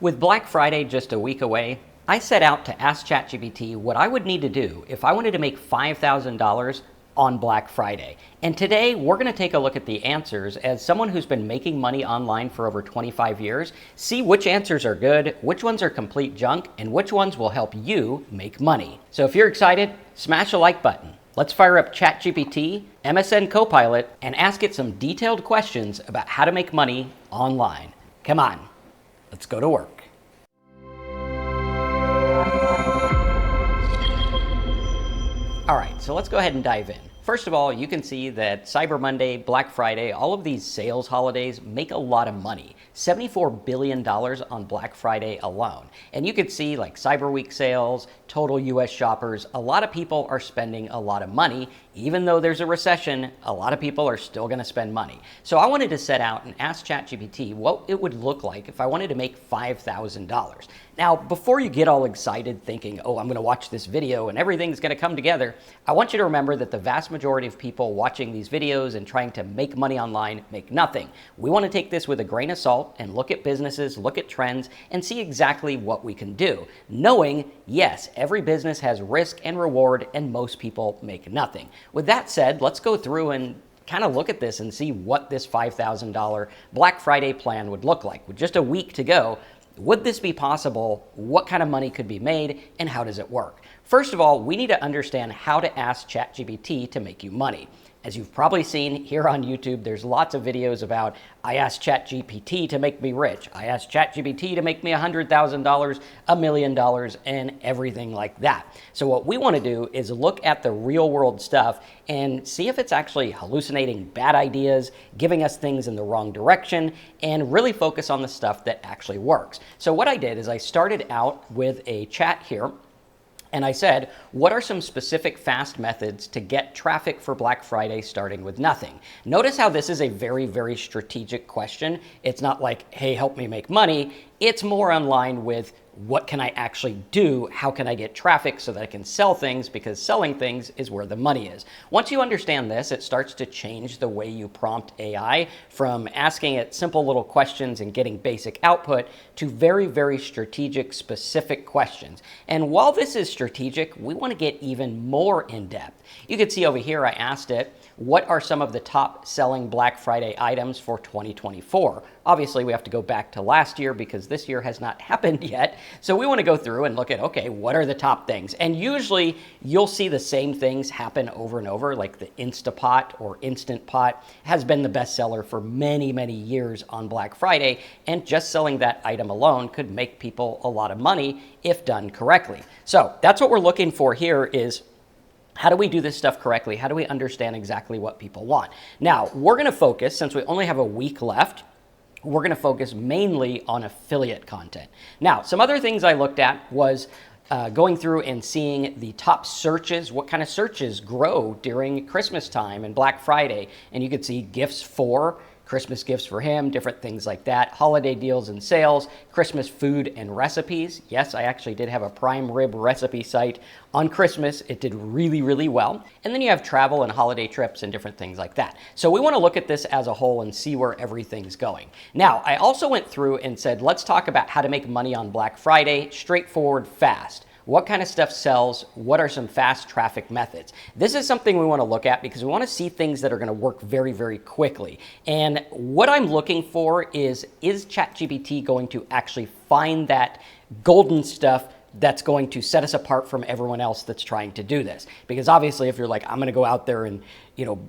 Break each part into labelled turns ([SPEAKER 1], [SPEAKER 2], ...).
[SPEAKER 1] With Black Friday just a week away, I set out to ask Chatgpt what I would need to do if I wanted to make $5,000 on Black Friday. And today we're going to take a look at the answers as someone who's been making money online for over 25 years, see which answers are good, which ones are complete junk, and which ones will help you make money. So if you're excited, smash a like button. Let's fire up Chatgpt, MSN Copilot, and ask it some detailed questions about how to make money online. Come on, let's go to work. All right, so let's go ahead and dive in. First of all, you can see that Cyber Monday, Black Friday, all of these sales holidays make a lot of money. $74 billion on Black Friday alone. And you can see like Cyber Week sales, total US shoppers, a lot of people are spending a lot of money. Even though there's a recession, a lot of people are still going to spend money. So I wanted to set out and ask ChatGPT what it would look like if I wanted to make $5,000. Now, before you get all excited thinking, oh, I'm going to watch this video and everything's going to come together, I want you to remember that the vast majority of people watching these videos and trying to make money online make nothing. We want to take this with a grain of salt and look at businesses, look at trends, and see exactly what we can do, knowing, yes, every business has risk and reward, and most people make nothing. With that said, let's go through and kind of look at this and see what this $5,000 Black Friday plan would look like. With just a week to go, would this be possible? What kind of money could be made, and how does it work? First of all, we need to understand how to ask ChatGPT to make you money. As you've probably seen here on YouTube, there's lots of videos about, I asked ChatGPT to make me rich. I asked ChatGPT to make me $100,000, $1 million, and everything like that. So what we want to do is look at the real world stuff and see if it's actually hallucinating bad ideas, giving us things in the wrong direction, and really focus on the stuff that actually works. So what I did is I started out with a chat here. And I said, what are some specific fast methods to get traffic for Black Friday starting with nothing? Notice how this is a very, very strategic question. It's not like, hey, help me make money. It's more in line with what can I actually do? How can I get traffic so that I can sell things? Because selling things is where the money is. Once you understand this, it starts to change the way you prompt AI from asking it simple little questions and getting basic output to very, very strategic, specific questions. And while this is strategic, we want to get even more in depth. You can see over here, I asked it, what are some of the top selling Black Friday items for 2024? Obviously, we have to go back to last year because this year has not happened yet. So we want to go through and look at, okay, what are the top things? And usually you'll see the same things happen over and over, like the Instapot or Instant Pot has been the best seller for many, many years on Black Friday. And just selling that item alone could make people a lot of money if done correctly. So that's what we're looking for here is, how do we do this stuff correctly? How do we understand exactly what people want? Now, we're going to focus, since we only have a week left, we're going to focus mainly on affiliate content. Now, some other things I looked at was going through and seeing the top searches, what kind of searches grow during Christmas time and Black Friday. And you could see gifts for, Christmas gifts for him, different things like that, holiday deals and sales, Christmas food and recipes. Yes, I actually did have a prime rib recipe site on Christmas. It did really, really well. And then you have travel and holiday trips and different things like that. So we want to look at this as a whole and see where everything's going. Now, I also went through and said, let's talk about how to make money on Black Friday, straightforward, fast. What kind of stuff sells? What are some fast traffic methods? This is something we want to look at because we want to see things that are going to work very, very quickly. And what I'm looking for is ChatGPT going to actually find that golden stuff that's going to set us apart from everyone else that's trying to do this? Because obviously if you're like, I'm going to go out there and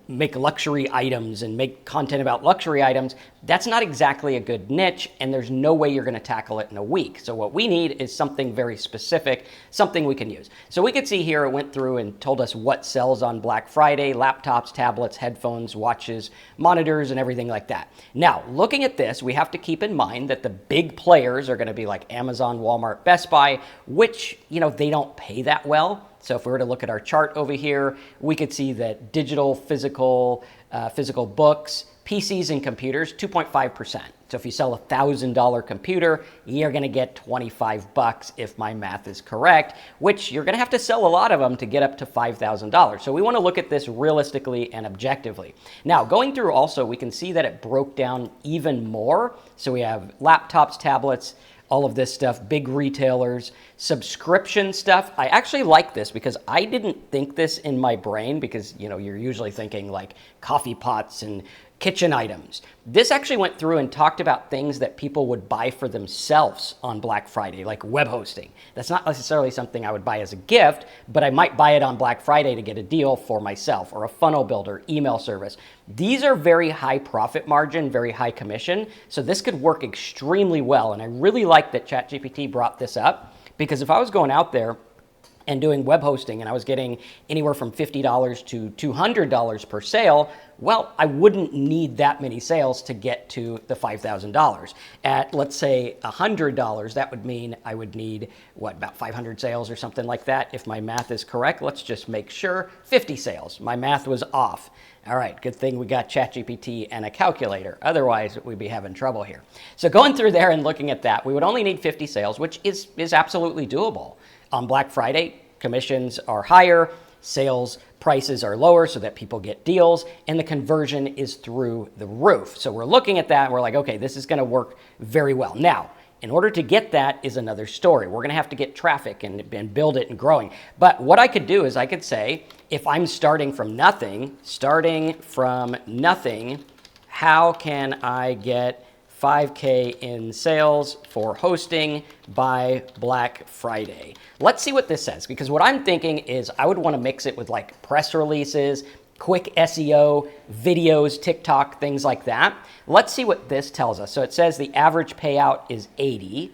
[SPEAKER 1] make luxury items and make content about luxury items, that's not exactly a good niche, and there's no way you're going to tackle it in a week. So what we need is something very specific, something we can use. So we could see here it went through and told us what sells on Black Friday: laptops, tablets, headphones, watches, monitors, and everything like that. Now, looking at this, we have to keep in mind that the big players are going to be like Amazon, Walmart, Best Buy, which, they don't pay that well. So if we were to look at our chart over here, we could see that digital, physical books, PCs and computers, 2.5%. So if you sell a $1,000 computer, you're going to get 25 bucks if my math is correct, which you're going to have to sell a lot of them to get up to $5,000. So we want to look at this realistically and objectively. Now, going through also, we can see that it broke down even more. So we have laptops, tablets, all of this stuff, big retailers, subscription stuff. I actually like this because I didn't think this in my brain because, you're usually thinking like coffee pots and kitchen items. This actually went through and talked about things that people would buy for themselves on Black Friday, like web hosting. That's not necessarily something I would buy as a gift, but I might buy it on Black Friday to get a deal for myself, or a funnel builder, email service. These are very high profit margin, very high commission, so this could work extremely well. And I really like that ChatGPT brought this up, because if I was going out there and doing web hosting and I was getting anywhere from $50 to $200 per sale, well, I wouldn't need that many sales to get to the $5,000. At, let's say, $100, that would mean I would need, about 500 sales or something like that, if my math is correct. Let's just make sure. 50 sales. My math was off. All right, good thing we got ChatGPT and a calculator. Otherwise, we'd be having trouble here. So going through there and looking at that, we would only need 50 sales, which is absolutely doable. On Black Friday, commissions are higher, sales prices are lower so that people get deals, and the conversion is through the roof. So we're looking at that and we're like, okay, this is gonna work very well. Now, in order to get that is another story. We're gonna have to get traffic and build it and growing. But what I could do is I could say, if I'm starting from nothing, how can I get 5K in sales for hosting by Black Friday? Let's see what this says, because what I'm thinking is I would want to mix it with like press releases, quick SEO, videos, TikTok, things like that. Let's see what this tells us. So it says the average payout is 80.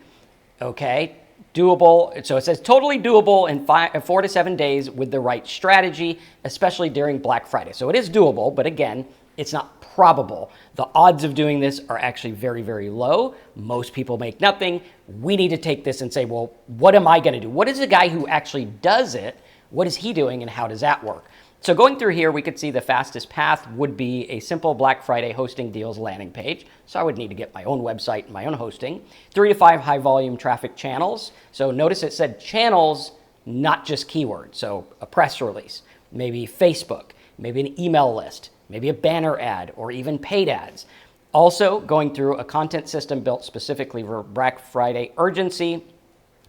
[SPEAKER 1] Okay, doable. So it says totally doable in 4 to 7 days with the right strategy, especially during Black Friday. So it is doable, but again, it's not probable. The odds of doing this are actually very, very low. Most people make nothing. We need to take this and say, well, what am I gonna do? What is a guy who actually does it? What is he doing and how does that work? So going through here, we could see the fastest path would be a simple Black Friday hosting deals landing page. So I would need to get my own website and my own hosting. 3 to 5 high volume traffic channels. So notice it said channels, not just keywords. So a press release, maybe Facebook, maybe an email list, maybe a banner ad, or even paid ads. Also, going through a content system built specifically for Black Friday urgency,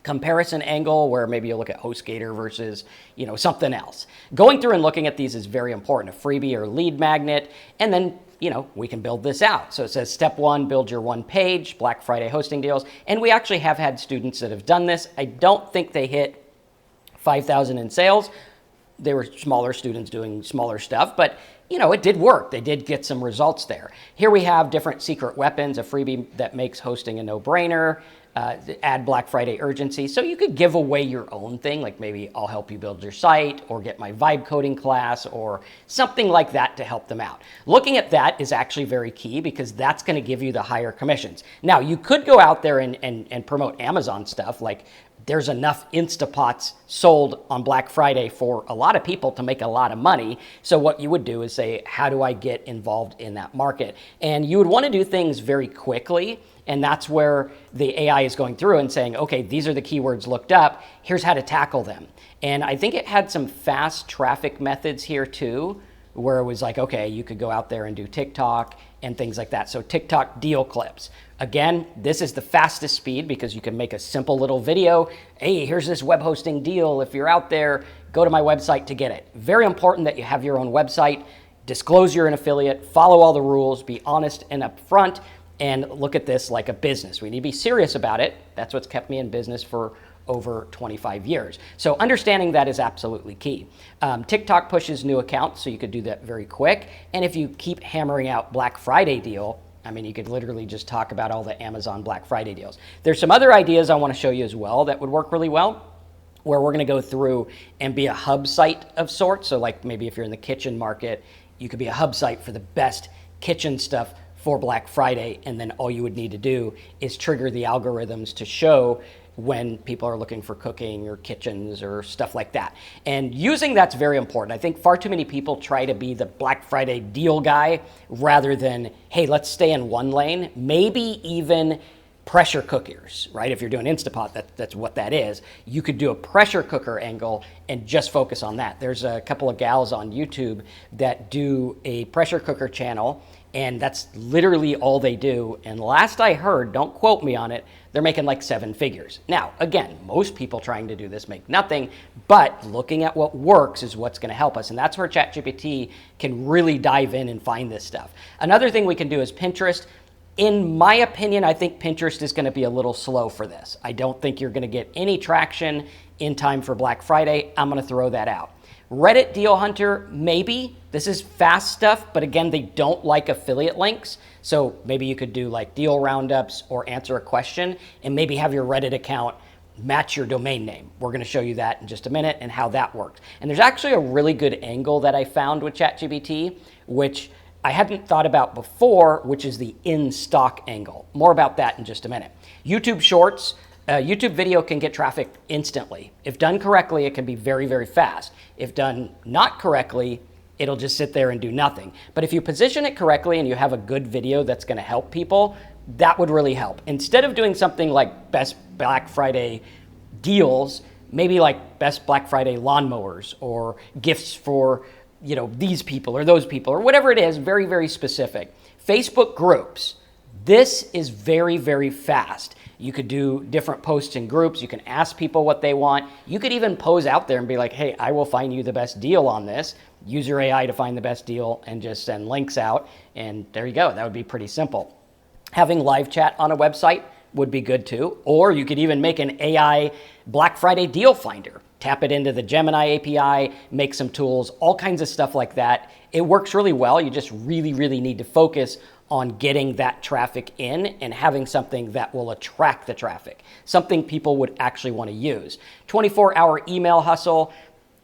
[SPEAKER 1] comparison angle where maybe you look at HostGator versus, something else. Going through and looking at these is very important, a freebie or lead magnet, and then, we can build this out. So it says step 1, build your one page, Black Friday hosting deals. And we actually have had students that have done this. I don't think they hit 5,000 in sales. They were smaller students doing smaller stuff, but it did work. They did get some results there. Here we have different secret weapons, a freebie that makes hosting a no-brainer, add Black Friday urgency. So you could give away your own thing, like maybe I'll help you build your site, or get my vibe coding class, or something like that to help them out. Looking at that is actually very key, because that's gonna give you the higher commissions. Now, you could go out there and promote Amazon stuff, like there's enough Instapots sold on Black Friday for a lot of people to make a lot of money. So what you would do is say, how do I get involved in that market? And you would want to do things very quickly. And that's where the AI is going through and saying, okay, these are the keywords looked up. Here's how to tackle them. And I think it had some fast traffic methods here too, where it was like, okay, you could go out there and do TikTok and things like that. So TikTok deal clips. Again, this is the fastest speed because you can make a simple little video. Hey, here's this web hosting deal. If you're out there, go to my website to get it. Very important that you have your own website, disclose you're an affiliate, follow all the rules, be honest and upfront, and look at this like a business. We need to be serious about it. That's what's kept me in business for over 25 years. So understanding that is absolutely key. TikTok pushes new accounts, so you could do that very quick. And if you keep hammering out Black Friday deal, you could literally just talk about all the Amazon Black Friday deals. There's some other ideas I want to show you as well that would work really well, where we're going to go through and be a hub site of sorts. So like maybe if you're in the kitchen market, you could be a hub site for the best kitchen stuff for Black Friday, and then all you would need to do is trigger the algorithms to show when people are looking for cooking or kitchens or stuff like that. And using that's very important. I think far too many people try to be the Black Friday deal guy rather than, hey, let's stay in one lane. Maybe even pressure cookers, right? If you're doing Instapot, that's what that is. You could do a pressure cooker angle and just focus on that. There's a couple of gals on YouTube that do a pressure cooker channel, and that's literally all they do. And last I heard, don't quote me on it, they're making like 7 figures. Now, again, most people trying to do this make nothing, but looking at what works is what's going to help us. And that's where ChatGPT can really dive in and find this stuff. Another thing we can do is Pinterest. In my opinion, I think Pinterest is going to be a little slow for this. I don't think you're going to get any traction in time for Black Friday. I'm going to throw that out. Reddit Deal Hunter, maybe. This is fast stuff, but again, they don't like affiliate links. So maybe you could do like deal roundups or answer a question and maybe have your Reddit account match your domain name. We're going to show you that in just a minute and how that works. And there's actually a really good angle that I found with ChatGPT, which I hadn't thought about before, which is the in-stock angle. More about that in just a minute. YouTube Shorts. YouTube video can get traffic instantly. If done correctly, it can be very, very fast. If done not correctly, it'll just sit there and do nothing. But if you position it correctly and you have a good video that's going to help people, that would really help. Instead of doing something like best Black Friday deals, maybe like best Black Friday lawnmowers or gifts for, these people or those people or whatever it is, very, very specific. Facebook groups. This is very, very fast. You could do different posts in groups. You can ask people what they want. You could even pose out there and be like, hey, I will find you the best deal on this. Use your AI to find the best deal and just send links out. And there you go. That would be pretty simple. Having live chat on a website would be good too. Or you could even make an AI Black Friday deal finder. Tap it into the Gemini API, make some tools, all kinds of stuff like that. It works really well. You just really, really need to focus on getting that traffic in and having something that will attract the traffic, something people would actually want to use. 24-hour email hustle.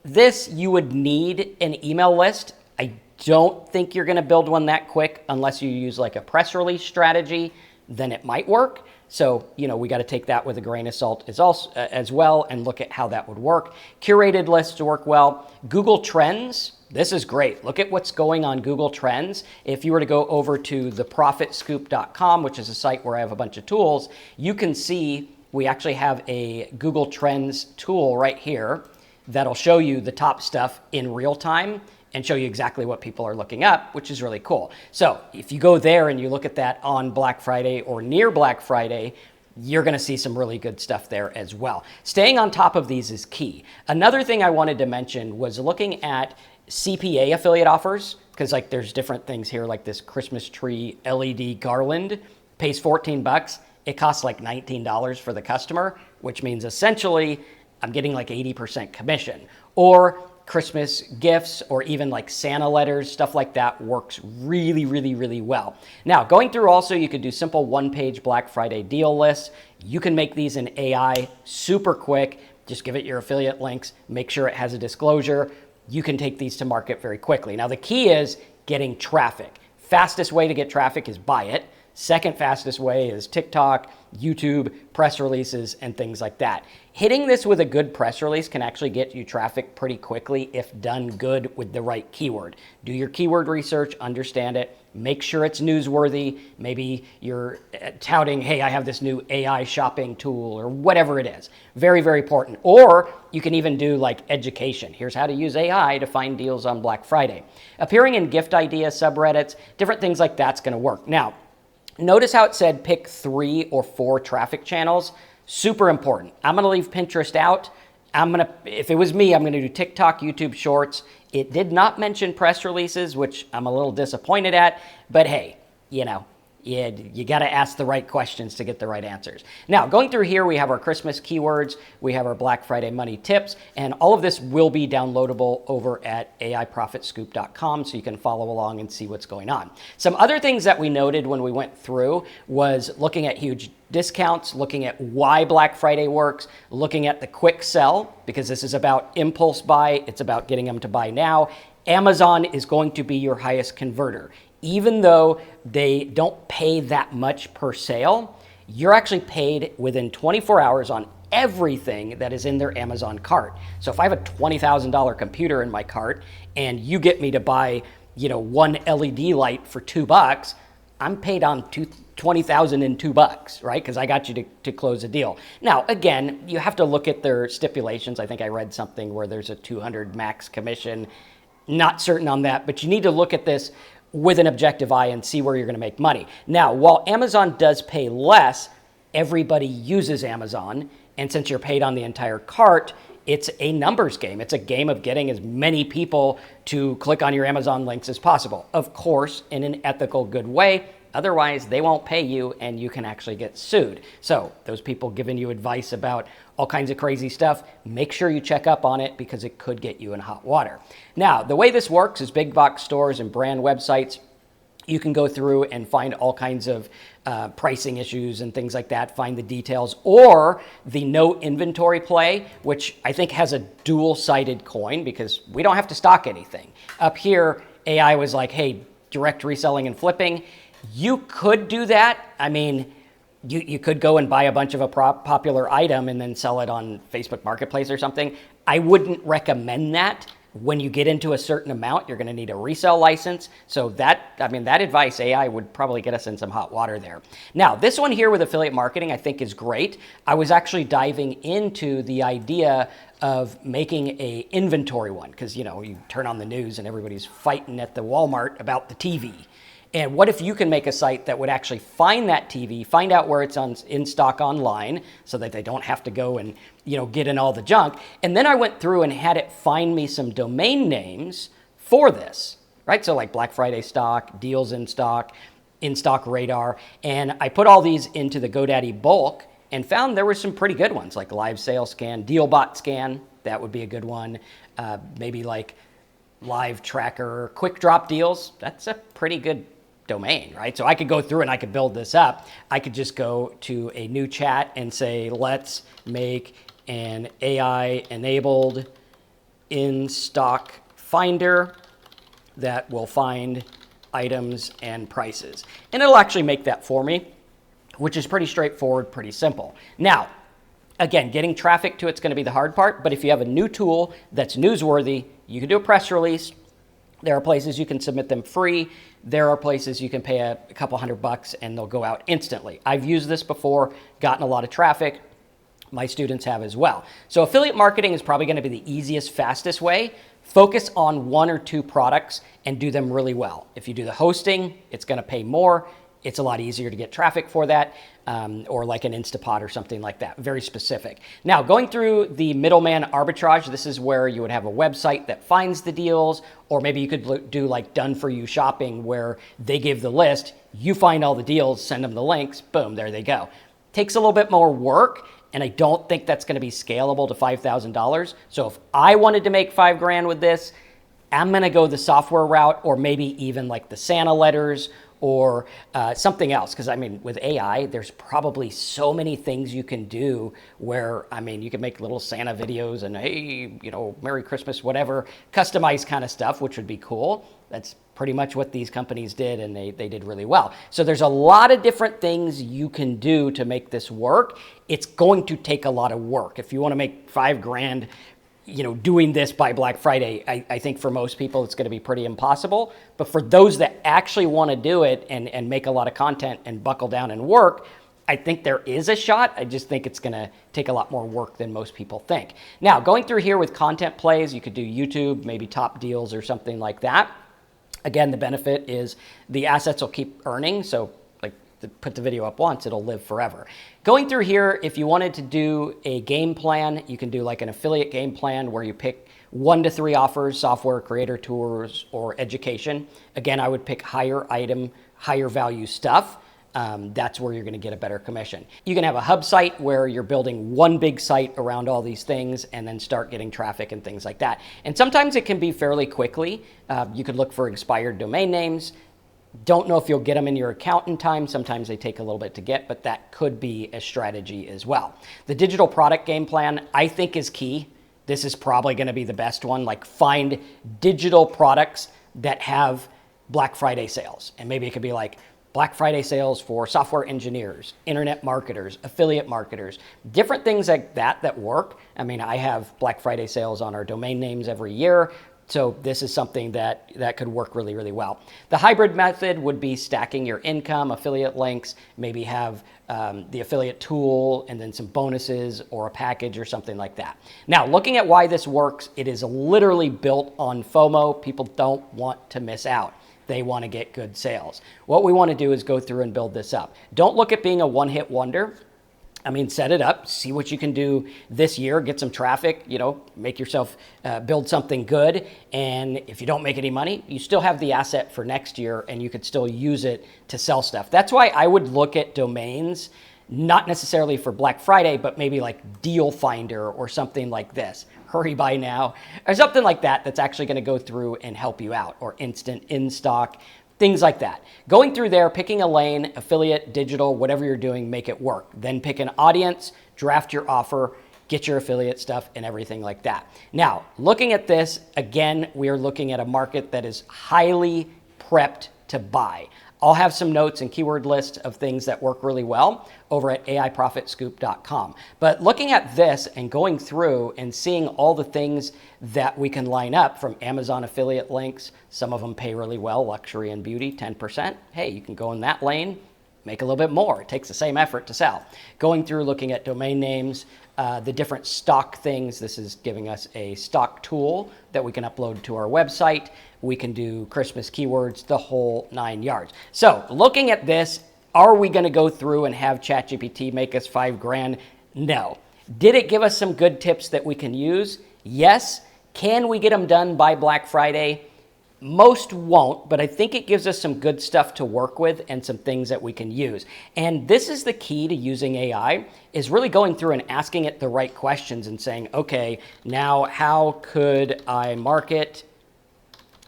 [SPEAKER 1] This, you would need an email list. I don't think you're going to build one that quick unless you use like a press release strategy, then it might work. So, we got to take that with a grain of salt as well and look at how that would work. Curated lists work well. Google Trends. This is great. Look at what's going on Google Trends. If you were to go over to theprofitscoop.com, which is a site where I have a bunch of tools, you can see we actually have a Google Trends tool right here that'll show you the top stuff in real time and show you exactly what people are looking up, which is really cool. So if you go there and you look at that on Black Friday or near Black Friday, you're going to see some really good stuff there as well. Staying on top of these is key. Another thing I wanted to mention was looking at CPA affiliate offers, because like there's different things here, like this Christmas tree LED garland pays $14. It costs like $19 for the customer, which means essentially I'm getting like 80% commission. Or Christmas gifts or even like Santa letters, stuff like that works really, really, really well. Now, going through also, you could do simple one-page Black Friday deal lists. You can make these in AI super quick. Just give it your affiliate links, make sure it has a disclosure. You can take these to market very quickly. Now, the key is getting traffic. Fastest way to get traffic is buy it. Second fastest way is TikTok, YouTube, press releases, and things like that. Hitting this with a good press release can actually get you traffic pretty quickly if done good with the right keyword. Do your keyword research, understand it, make sure it's newsworthy. Maybe you're touting, hey, I have this new AI shopping tool or whatever it is. Very, very important. Or you can even do like education. Here's how to use AI to find deals on Black Friday. Appearing in gift idea subreddits, different things like that's going to work. Now, notice how it said pick 3 or 4 traffic channels. Super important. I'm going to leave Pinterest out. If it was me, I'm going to do TikTok, YouTube Shorts. It did not mention press releases, which I'm a little disappointed at. But hey, you got to ask the right questions to get the right answers. Now, going through here, we have our Christmas keywords, we have our Black Friday money tips, and all of this will be downloadable over at AIProfitScoop.com so you can follow along and see what's going on. Some other things that we noted when we went through was looking at huge discounts, looking at why Black Friday works, looking at the quick sell, because this is about impulse buy, it's about getting them to buy now. Amazon is going to be your highest converter. Even though they don't pay that much per sale, you're actually paid within 24 hours on everything that is in their Amazon cart. So if I have a $20,000 computer in my cart and you get me to buy, one LED light for $2, I'm paid on $20,000 in $2, right? Because I got you to close a deal. Now, again, you have to look at their stipulations. I think I read something where there's a 200 max commission. Not certain on that, but you need to look at this with an objective eye and see where you're going to make money. Now, while Amazon does pay less, everybody uses Amazon. And since you're paid on the entire cart, it's a numbers game. It's a game of getting as many people to click on your Amazon links as possible. Of course, in an ethical, good way. Otherwise, they won't pay you and you can actually get sued. So those people giving you advice about all kinds of crazy stuff, make sure you check up on it because it could get you in hot water. Now, the way this works is big box stores and brand websites, you can go through and find all kinds of pricing issues and things like that, find the details, or the no inventory play, which I think has a dual-sided coin because we don't have to stock anything. Up here, AI was like, hey, direct reselling and flipping. You could do that. I mean, you could go and buy a bunch of a popular item and then sell it on Facebook Marketplace or something. I wouldn't recommend that. When you get into a certain amount, you're going to need a resale license. So that advice, AI would probably get us in some hot water there. Now, this one here with affiliate marketing, I think is great. I was actually diving into the idea of making a inventory one because, you turn on the news and everybody's fighting at the Walmart about the TV. And what if you can make a site that would actually find that TV, find out where it's in stock online so that they don't have to go and get in all the junk. And then I went through and had it find me some domain names for this, right? So like Black Friday stock, deals in stock radar. And I put all these into the GoDaddy bulk and found there were some pretty good ones like live sales scan, dealbot scan, that would be a good one. Maybe like live tracker, quick drop deals, that's a pretty good domain, right? So I could go through and I could build this up. I could just go to a new chat and say, let's make an AI-enabled in-stock finder that will find items and prices. And it'll actually make that for me, which is pretty straightforward, pretty simple. Now, again, getting traffic to it's going to be the hard part, but if you have a new tool that's newsworthy, you can do a press release. There are places you can submit them free. There are places you can pay a couple $100 and they'll go out instantly. I've used this before, gotten a lot of traffic. My students have as well. So affiliate marketing is probably going to be the easiest, fastest way. Focus on one or two products and do them really well. If you do the hosting, it's going to pay more. It's a lot easier to get traffic for that, or like an Instapot or something like that, very specific. Now, going through the middleman arbitrage, this is where you would have a website that finds the deals, or maybe you could do like done for you shopping where they give the list, you find all the deals, send them the links, boom, there they go. Takes a little bit more work, and I don't think that's going to be scalable to $5,000. So if I wanted to make $5,000 with this, I'm going to go the software route, or maybe even like the Santa letters, or something else. Because with AI, there's probably so many things you can do where, you can make little Santa videos and, hey, Merry Christmas, whatever, customized kind of stuff, which would be cool. That's pretty much what these companies did, and they did really well. So there's a lot of different things you can do to make this work. It's going to take a lot of work. If you want to make $5,000, doing this by Black Friday, I think for most people it's going to be pretty impossible. But for those that actually want to do it and make a lot of content and buckle down and work, I think there is a shot. I just think it's going to take a lot more work than most people think. Now, going through here with content plays, you could do YouTube, maybe top deals or something like that. Again, the benefit is the assets will keep earning. So put the video up once, it'll live forever. Going through here, if you wanted to do a game plan, you can do like an affiliate game plan where you pick 1 to 3 offers, software, creator tours, or education. Again, I would pick higher item, higher value stuff. That's where you're going to get a better commission. You can have a hub site where you're building one big site around all these things and then start getting traffic and things like that. And sometimes it can be fairly quickly. You could look for expired domain names. Don't know if you'll get them in your account in time. Sometimes they take a little bit to get, but that could be a strategy as well. The digital product game plan, I think, is key. This is probably going to be the best one. Like, find digital products that have Black Friday sales. And maybe it could be like Black Friday sales for software engineers, internet marketers, affiliate marketers, different things like that work. I have Black Friday sales on our domain names every year. So this is something that could work really, really well. The hybrid method would be stacking your income, affiliate links, maybe have the affiliate tool and then some bonuses or a package or something like that. Now, looking at why this works, it is literally built on FOMO. People don't want to miss out. They want to get good sales. What we want to do is go through and build this up. Don't look at being a one-hit wonder. I mean, set it up, see what you can do this year, get some traffic, make yourself build something good. And if you don't make any money, you still have the asset for next year and you could still use it to sell stuff. That's why I would look at domains, not necessarily for Black Friday, but maybe like Deal Finder or something like this. Hurry Buy Now, or something like that that's actually going to go through and help you out, or Instant In Stock. Things like that. Going through there, picking a lane, affiliate, digital, whatever you're doing, make it work. Then pick an audience, draft your offer, get your affiliate stuff and everything like that. Now, looking at this, again, we are looking at a market that is highly prepped to buy. I'll have some notes and keyword lists of things that work really well over at AIProfitScoop.com. But looking at this and going through and seeing all the things that we can line up from Amazon affiliate links, some of them pay really well, luxury and beauty, 10%. Hey, you can go in that lane, make a little bit more. It takes the same effort to sell. Going through looking at domain names, the different stock things. This is giving us a stock tool that we can upload to our website. We can do Christmas keywords, the whole 9 yards. So looking at this, are we going to go through and have Chatgpt make us $5,000? No. Did it give us some good tips that we can use? Yes. Can we get them done by Black Friday? Most won't, but I think it gives us some good stuff to work with and some things that we can use. And this is the key to using AI, is really going through and asking it the right questions and saying, okay, now how could I market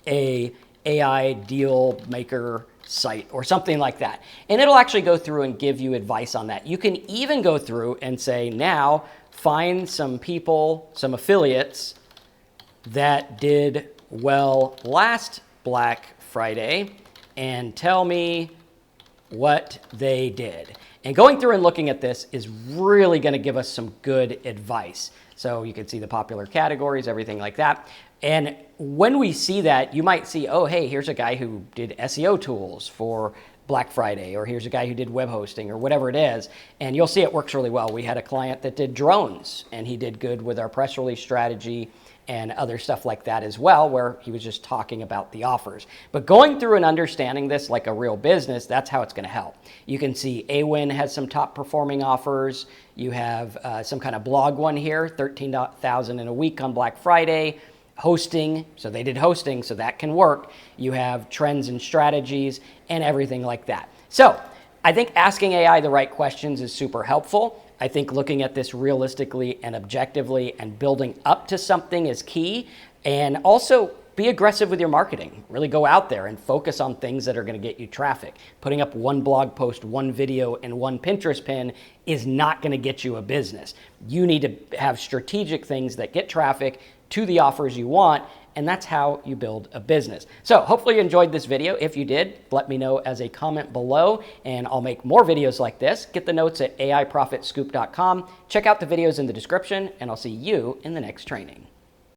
[SPEAKER 1] a AI deal maker site or something like that? And it'll actually go through and give you advice on that. You can even go through and say, now find some people, some affiliates that did well last Black Friday and tell me what they did. And going through and looking at this is really going to give us some good advice. So you can see the popular categories, everything like that. And when we see that, you might see, oh, hey, here's a guy who did SEO tools for Black Friday, or here's a guy who did web hosting or whatever it is. And you'll see it works really well. We had a client that did drones and he did good with our press release strategy and other stuff like that as well, where he was just talking about the offers. But going through and understanding this like a real business, that's how it's going to help. You can see AWin has some top performing offers. You have some kind of blog one here, 13,000 in a week on Black Friday. Hosting, so they did hosting, so that can work. You have trends and strategies and everything like that. So I think asking AI the right questions is super helpful. I think looking at this realistically and objectively and building up to something is key. And also be aggressive with your marketing. Really go out there and focus on things that are going to get you traffic. Putting up one blog post, one video, and one Pinterest pin is not going to get you a business. You need to have strategic things that get traffic to the offers you want, and that's how you build a business. So hopefully you enjoyed this video. If you did, let me know as a comment below, and I'll make more videos like this. Get the notes at AIProfitScoop.com. Check out the videos in the description, and I'll see you in the next training.